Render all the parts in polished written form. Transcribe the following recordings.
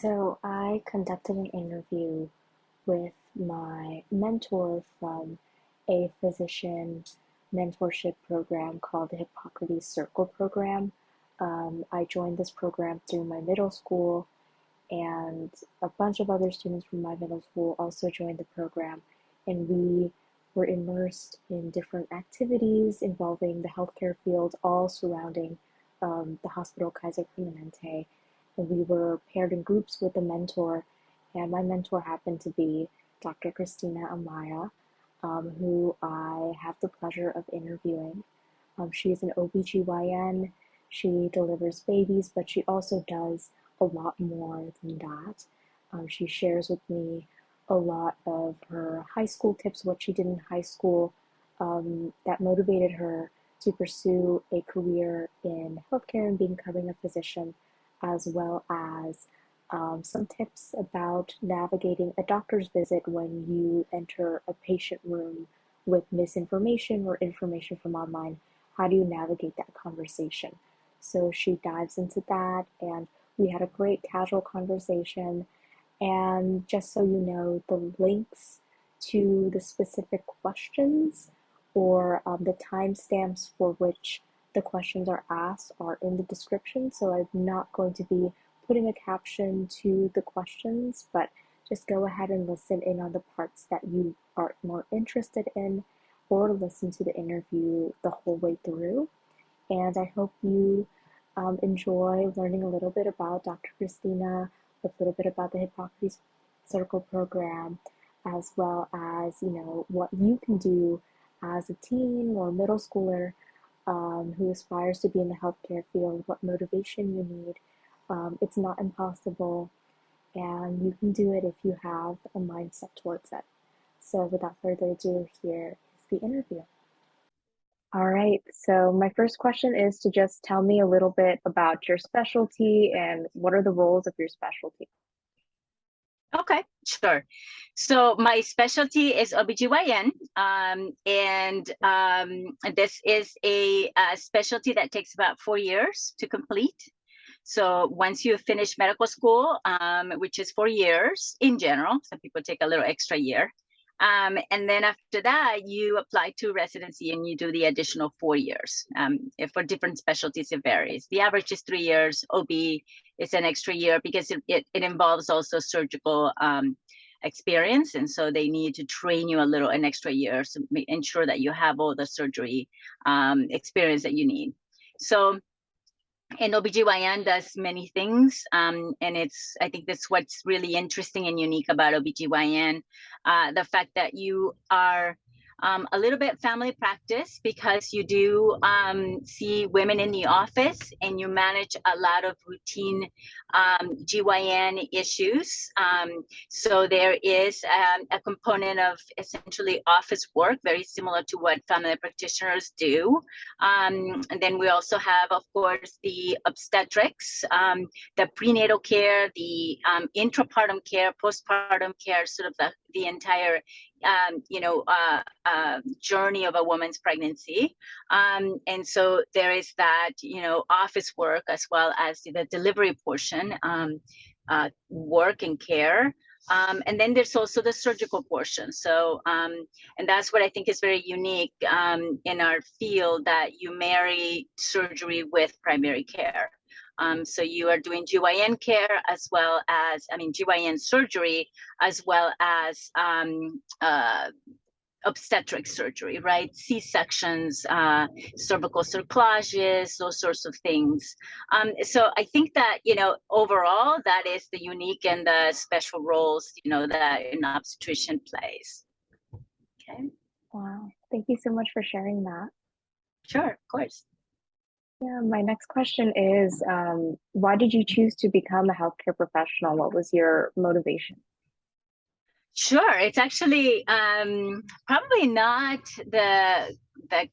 So I conducted an interview with my mentor from a physician mentorship program called the Hippocrates Circle program. I joined this program through my middle school, and a bunch of other students from my middle school also joined the program, and we were immersed in different activities involving the healthcare field, all surrounding the hospital Kaiser Permanente. And we were paired in groups with a mentor, and my mentor happened to be Dr. Cristina Amaya, who I have the pleasure of interviewing. She is an OBGYN. She delivers babies, but she also does a lot more than that. She shares with me a lot of her high school tips, what she did in high school that motivated her to pursue a career in healthcare and becoming a physician, as well as some tips about navigating a doctor's visit when you enter a patient room with misinformation or information from online. How do you navigate that conversation? So she dives into that, and we had a great casual conversation. And just so you know, the links to the specific questions or the timestamps for which the questions are asked are in the description. So I'm not going to be putting a caption to the questions, but just go ahead and listen in on the parts that you are more interested in, or listen to the interview the whole way through. And I hope you enjoy learning a little bit about Dr. Cristina, a little bit about the Hippocrates Circle program, as well as, what you can do as a teen or middle schooler who aspires to be in the healthcare field, what motivation you need. It's not impossible, and you can do it if you have a mindset towards it. So without further ado, here is the interview. All right, so my first question is to just tell me a little bit about your specialty and what are the roles of your specialty? Okay, sure. So my specialty is OBGYN, and this is a specialty that takes about 4 years to complete. So once you finish medical school, which is 4 years in general, some people take a little extra year. And then after that, you apply to residency and you do the additional 4 years. For different specialties, it varies. The average is 3 years. OB is an extra year because it involves also surgical experience. And so they need to train you an extra year to ensure that you have all the surgery experience that you need. So, and OBGYN does many things, and I think that's what's really interesting and unique about OBGYN, the fact that you are a little bit family practice because you do see women in the office and you manage a lot of routine GYN issues. So there is a component of essentially office work, very similar to what family practitioners do. And then we also have, of course, the obstetrics, the prenatal care, the intrapartum care, postpartum care, sort of the entire journey of a woman's pregnancy. And so there is that, office work as well as the delivery portion, work and care. And then there's also the surgical portion. So, and that's what I think is very unique in our field, that you marry surgery with primary care. So you are doing GYN care as well as, GYN surgery, as well as obstetric surgery, right? C-sections, cervical cerclages, those sorts of things. So I think that, overall, that is the unique and the special roles, that an obstetrician plays. Okay. Wow, thank you so much for sharing that. Sure, of course. Yeah, my next question is, why did you choose to become a healthcare professional? What was your motivation? Sure, it's actually probably not the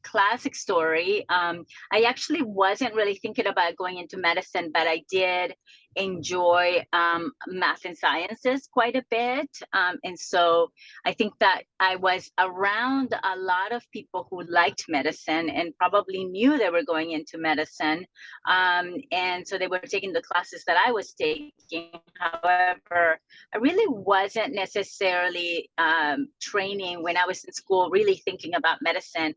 classic story. I actually wasn't really thinking about going into medicine, but I did enjoy math and sciences quite a bit. And so I think that I was around a lot of people who liked medicine and probably knew they were going into medicine. And so they were taking the classes that I was taking. However, I really wasn't necessarily training when I was in school, really thinking about medicine.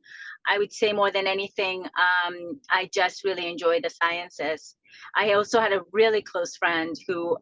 I would say more than anything, I just really enjoyed the sciences. I also had a really close friend who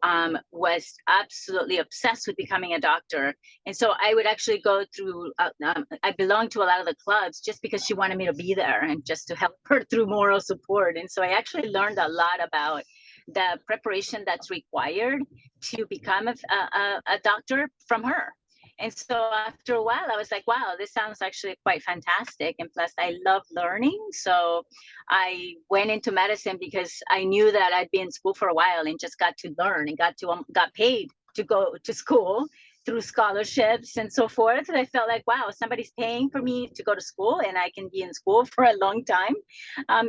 was absolutely obsessed with becoming a doctor. And so I would actually go through, I belonged to a lot of the clubs just because she wanted me to be there and just to help her through moral support. And so I actually learned a lot about the preparation that's required to become a doctor from her. And so after a while, I was like, wow, this sounds actually quite fantastic. And plus, I love learning. So I went into medicine because I knew that I'd been in school for a while and just got to learn and got paid to go to school through scholarships and so forth. And I felt like, wow, somebody's paying for me to go to school and I can be in school for a long time.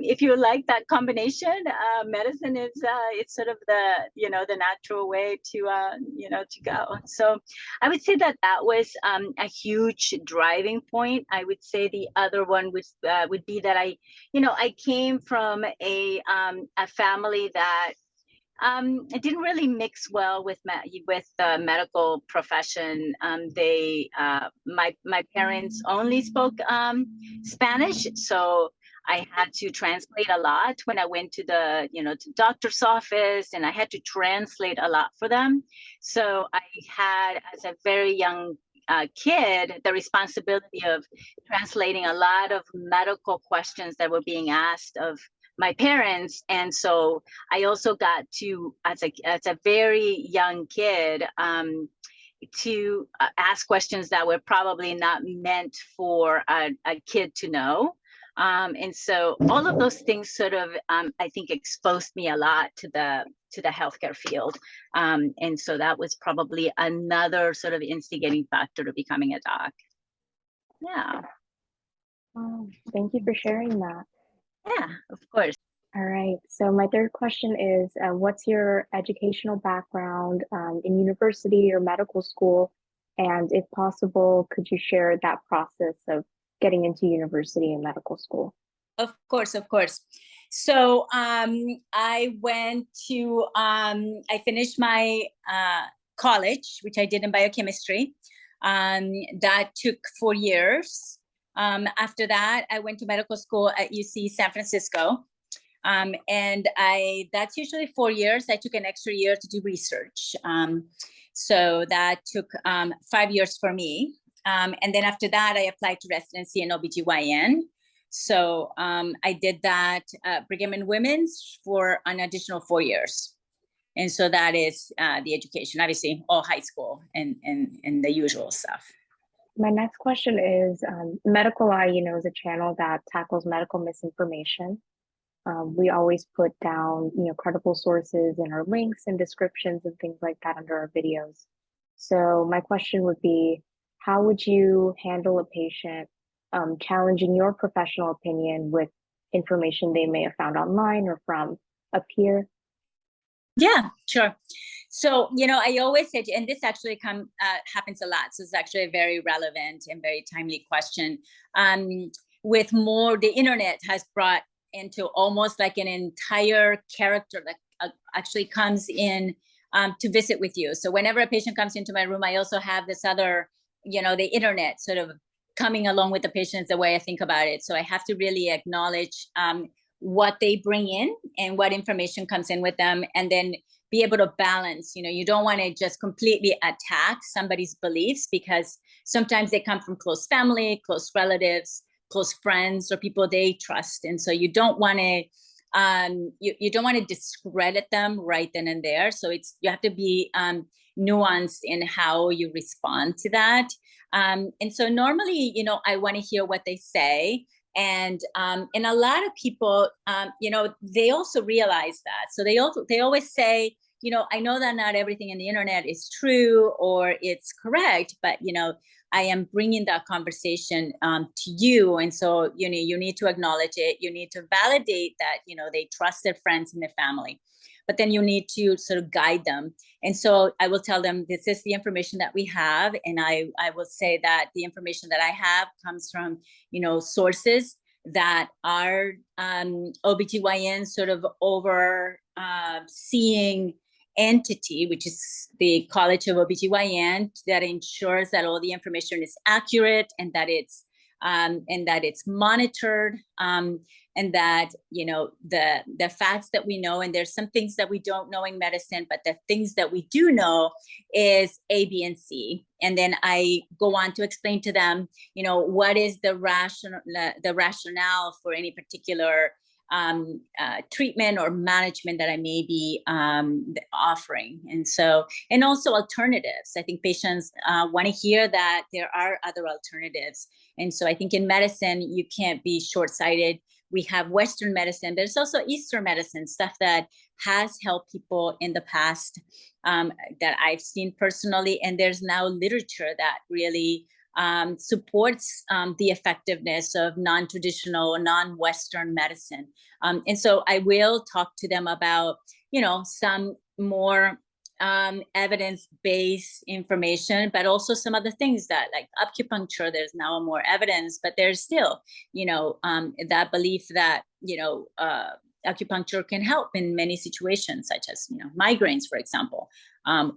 If you like that combination, medicine is it's sort of the natural way to to go. So I would say that was a huge driving point. I would say the other one would be that I came from a family that it didn't really mix well with the medical profession. My parents only spoke Spanish, so I had to translate a lot when I went to the to doctor's office, and I had to translate a lot for them. So I had, as a very young kid, the responsibility of translating a lot of medical questions that were being asked of my parents. And so I also got to, as a very young kid, to ask questions that were probably not meant for a kid to know. And so all of those things sort of, I think, exposed me a lot to the healthcare field. And so that was probably another sort of instigating factor to becoming a doc. Yeah. Thank you for sharing that. Yeah, of course. All right. So my third question is, what's your educational background in university or medical school? And if possible, could you share that process of getting into university and medical school? Of course, of course. So I went to, I finished my college, which I did in biochemistry. That took 4 years. After that, I went to medical school at UC San Francisco. And that's usually 4 years. I took an extra year to do research. So that took 5 years for me. And then after that, I applied to residency in OBGYN. So I did that Brigham and Women's for an additional 4 years. And so that is the education, obviously all high school and the usual stuff. My next question is, Medical Eye, is a channel that tackles medical misinformation. We always put down, credible sources in our links and descriptions and things like that under our videos. So my question would be, how would you handle a patient challenging your professional opinion with information they may have found online or from a peer? Yeah, sure. So, I always say, and this actually happens a lot. So it's actually a very relevant and very timely question. With more, the internet has brought into almost like an entire character that actually comes in to visit with you. So whenever a patient comes into my room, I also have this other, the internet sort of coming along with the patient, the way I think about it. So I have to really acknowledge what they bring in and what information comes in with them, and then be able to balance. You don't want to just completely attack somebody's beliefs, because sometimes they come from close family, close relatives, close friends, or people they trust. And so you don't want to you don't want to discredit them right then and there. So you have to be nuanced in how you respond to that. And so normally, I want to hear what they say. And a lot of people, they also realize that. So they always say, I know that not everything in the internet is true or it's correct, but, I am bringing that conversation to you. And so, you need to acknowledge it. You need to validate that, they trust their friends and their family. but then you need to sort of guide them. And so I will tell them, this is the information that we have. And I will say that the information that I have comes from, sources that are OBGYN sort of overseeing entity, which is the College of OBGYN, that ensures that all the information is accurate and that it's monitored, and that the facts that we know, and there's some things that we don't know in medicine, but the things that we do know is A, B, and C. And then I go on to explain to them, what is the rationale for any particular treatment or management that I may be offering. And also alternatives. I think patients want to hear that there are other alternatives. And so I think in medicine, you can't be short-sighted. We have Western medicine. There's also Eastern medicine, stuff that has helped people in the past that I've seen personally. And there's now literature that really supports the effectiveness of non-traditional, non-Western medicine. And so I will talk to them about, some more evidence-based information, but also some other things that, like acupuncture, there's now more evidence, but there's still, that belief that, acupuncture can help in many situations, such as, migraines, for example,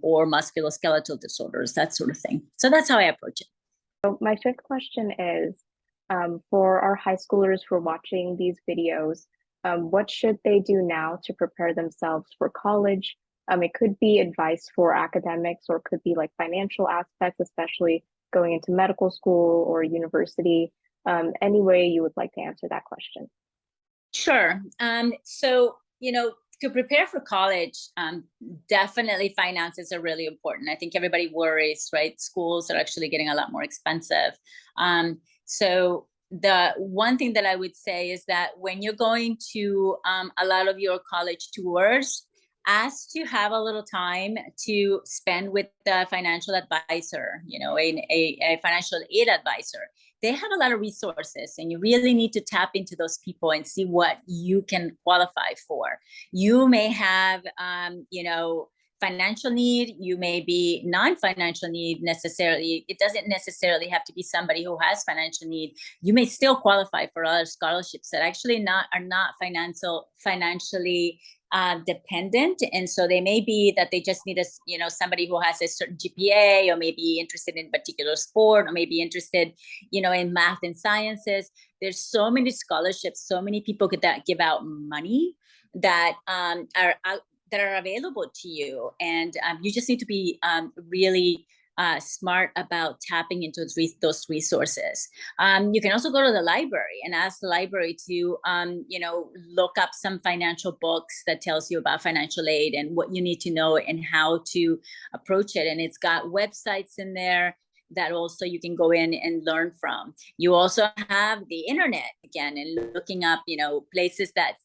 or musculoskeletal disorders, that sort of thing. So that's how I approach it. So my fifth question is, for our high schoolers who are watching these videos, what should they do now to prepare themselves for college? It could be advice for academics, or it could be like financial aspects, especially going into medical school or university. Any way you would like to answer that question? Sure. So, to prepare for college, definitely finances are really important. I think everybody worries, right? Schools are actually getting a lot more expensive. So the one thing that I would say is that when you're going to a lot of your college tours, ask to have a little time to spend with the financial advisor, a financial aid advisor. They have a lot of resources, and you really need to tap into those people and see what you can qualify for. You may have, financial need. You may be non-financial need necessarily. It doesn't necessarily have to be somebody who has financial need. You may still qualify for other scholarships that actually are not financially dependent. And so they may be that they just need somebody who has a certain GPA, or maybe interested in a particular sport, or maybe interested, in math and sciences. There's so many scholarships, so many people that give out money that are available to you. And you just need to be really smart about tapping into those resources. You can also go to the library and ask the library to, look up some financial books that tells you about financial aid and what you need to know and how to approach it. And it's got websites in there that also you can go in and learn from. You also have the internet again, and looking up, places that,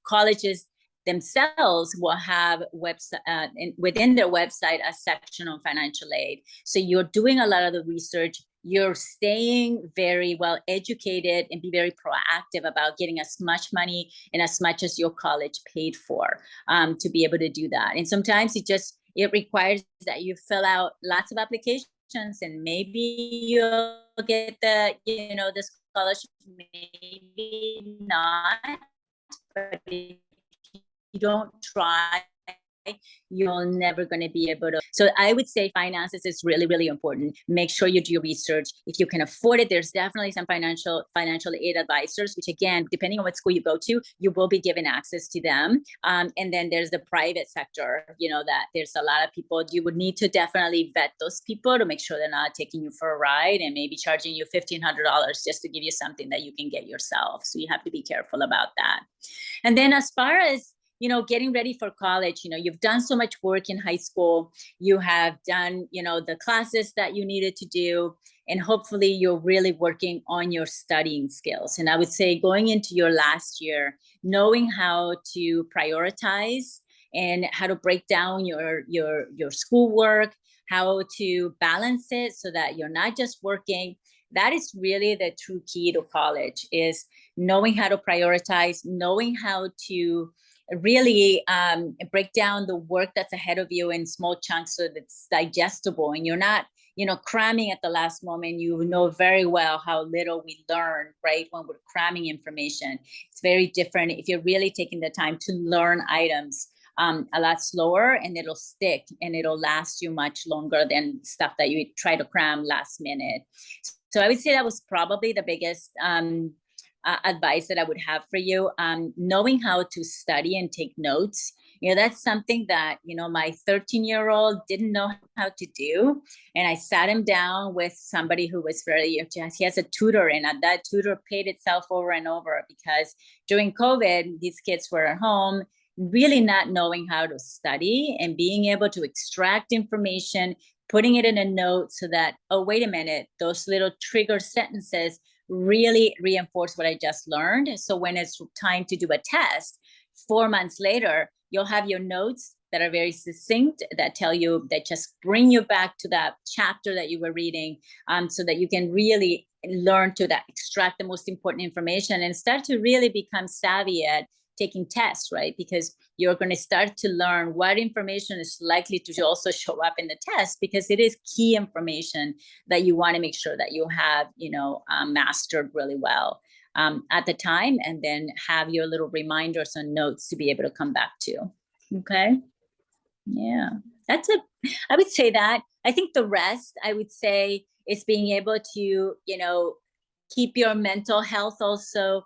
colleges themselves will have within their website a section on financial aid. So you're doing a lot of the research, you're staying very well educated, and be very proactive about getting as much money and as much as your college paid for to be able to do that. And sometimes it requires that you fill out lots of applications, and maybe you'll get the scholarship, maybe not, but if you don't try, you're never going to be able to. So I would say finances is really, really important. Make sure you do your research. If you can afford it, there's definitely some financial aid advisors, which again, depending on what school you go to, you will be given access to them. And then there's the private sector, that there's a lot of people. You would need to definitely vet those people to make sure they're not taking you for a ride and maybe charging you $1,500 just to give you something that you can get yourself. So you have to be careful about that. And then as far as getting ready for college, you've done so much work in high school, you have done, the classes that you needed to do, and hopefully you're really working on your studying skills. And I would say going into your last year, knowing how to prioritize and how to break down your schoolwork, how to balance it so that you're not just working. That is really the true key to college, is knowing how to prioritize, knowing how to really break down the work that's ahead of you in small chunks so that it's digestible and you're not, cramming at the last moment. You know very well how little we learn, right, when we're cramming information. It's very different if you're really taking the time to learn items a lot slower, and it'll stick and it'll last you much longer than stuff that you try to cram last minute. So I would say that was probably the biggest advice that I would have for you. Knowing how to study and take notes. That's something that, my 13-year-old didn't know how to do. And I sat him down with somebody who was he has a tutor, and that tutor paid itself over and over, because during COVID, these kids were at home, really not knowing how to study and being able to extract information, putting it in a note so that, oh, wait a minute, those little trigger sentences really reinforce what I just learned. So when it's time to do a test, 4 months later, you'll have your notes that are very succinct, that tell you, that just bring you back to that chapter that you were reading, so that you can really learn to extract the most important information and start to really become savvy at taking tests, right? Because you're going to start to learn what information is likely to also show up in the test, because it is key information that you want to make sure that you have, mastered really well at the time, and then have your little reminders and notes to be able to come back to. Okay. Yeah, I would say that. I think the rest, I would say, is being able to, keep your mental health also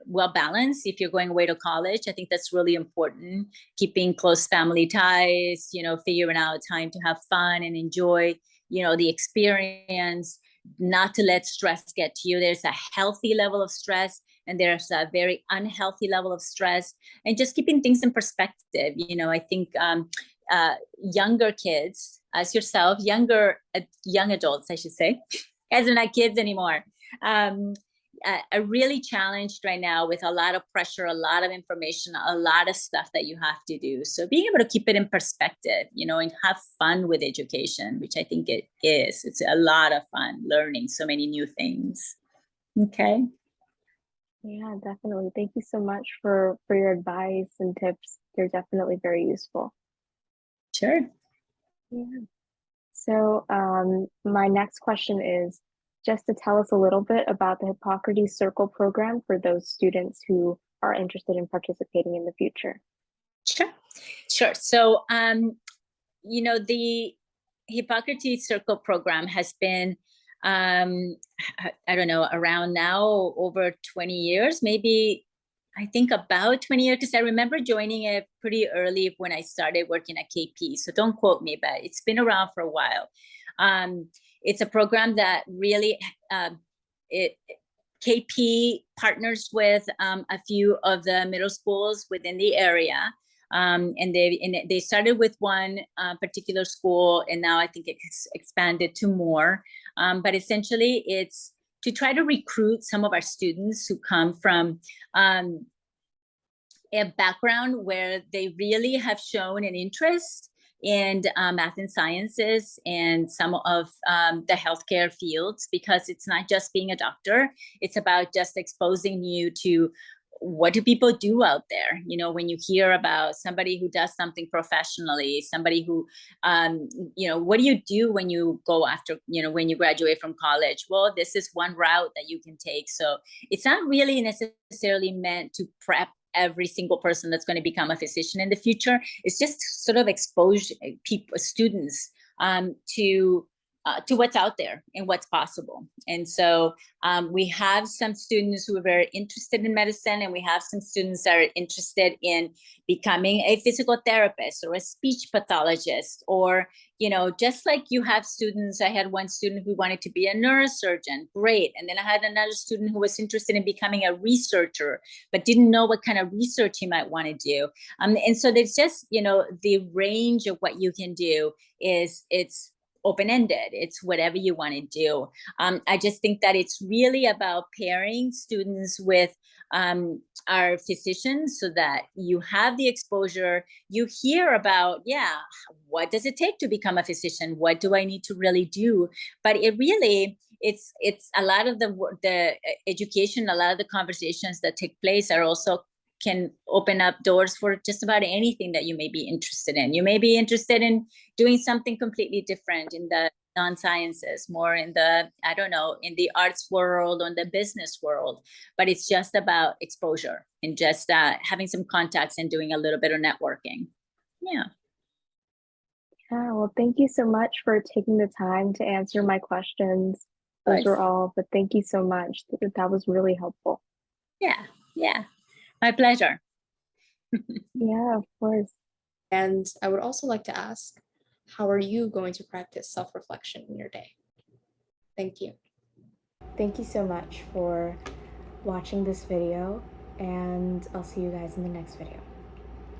well balanced. If you're going away to college, I think that's really important. Keeping close family ties, figuring out time to have fun and enjoy, the experience, not to let stress get to you. There's a healthy level of stress, and there's a very unhealthy level of stress, and just keeping things in perspective. I think younger kids, as yourself, young adults, I should say, as they're not kids anymore, are really challenged right now with a lot of pressure, a lot of information, a lot of stuff that you have to do. So being able to keep it in perspective, and have fun with education, which I think it is. It's a lot of fun learning so many new things. Okay. Yeah, definitely. Thank you so much for your advice and tips. They're definitely very useful. Sure. Yeah. So my next question is just to tell us a little bit about the Hippocrates Circle program for those students who are interested in participating in the future. Sure. So, the Hippocrates Circle program has been, I don't know, around now over 20 years, maybe. I think about 20 years, because I remember joining it pretty early when I started working at KP. So don't quote me, but it's been around for a while. It's a program that really, KP partners with a few of the middle schools within the area. And they started with one particular school, and now I think it's expanded to more. But essentially, it's to try to recruit some of our students who come from a background where they really have shown an interest in math and sciences and some of the healthcare fields, because it's not just being a doctor. It's about just exposing you to what do people do out there. When you hear about somebody who does something professionally, somebody who, what do you do when you go after, when you graduate from college? Well, this is one route that you can take. So it's not really necessarily meant to prep every single person that's going to become a physician in the future. It's just sort of expose students to what's out there and what's possible. And so we have some students who are very interested in medicine, and we have some students that are interested in becoming a physical therapist or a speech pathologist, or, just like you have students. I had one student who wanted to be a neurosurgeon. Great. And then I had another student who was interested in becoming a researcher, but didn't know what kind of research he might want to do. And so there's just, the range of what you can do it's open-ended. It's whatever you want to do. I just think that it's really about pairing students with our physicians so that you have the exposure. You hear about, what does it take to become a physician? What do I need to really do? But it really, it's a lot of the education, a lot of the conversations that take place are also can open up doors for just about anything that you may be interested in. You may be interested in doing something completely different in the non-sciences, more in the, I don't know, in the arts world or in the business world, but it's just about exposure and just having some contacts and doing a little bit of networking. Yeah. Yeah, well, thank you so much for taking the time to answer my questions. Those were all, but thank you so much. That was really helpful. Yeah, my pleasure. Yeah, of course. And I would also like to ask, how are you going to practice self-reflection in your day? Thank you. Thank you so much for watching this video, and I'll see you guys in the next video.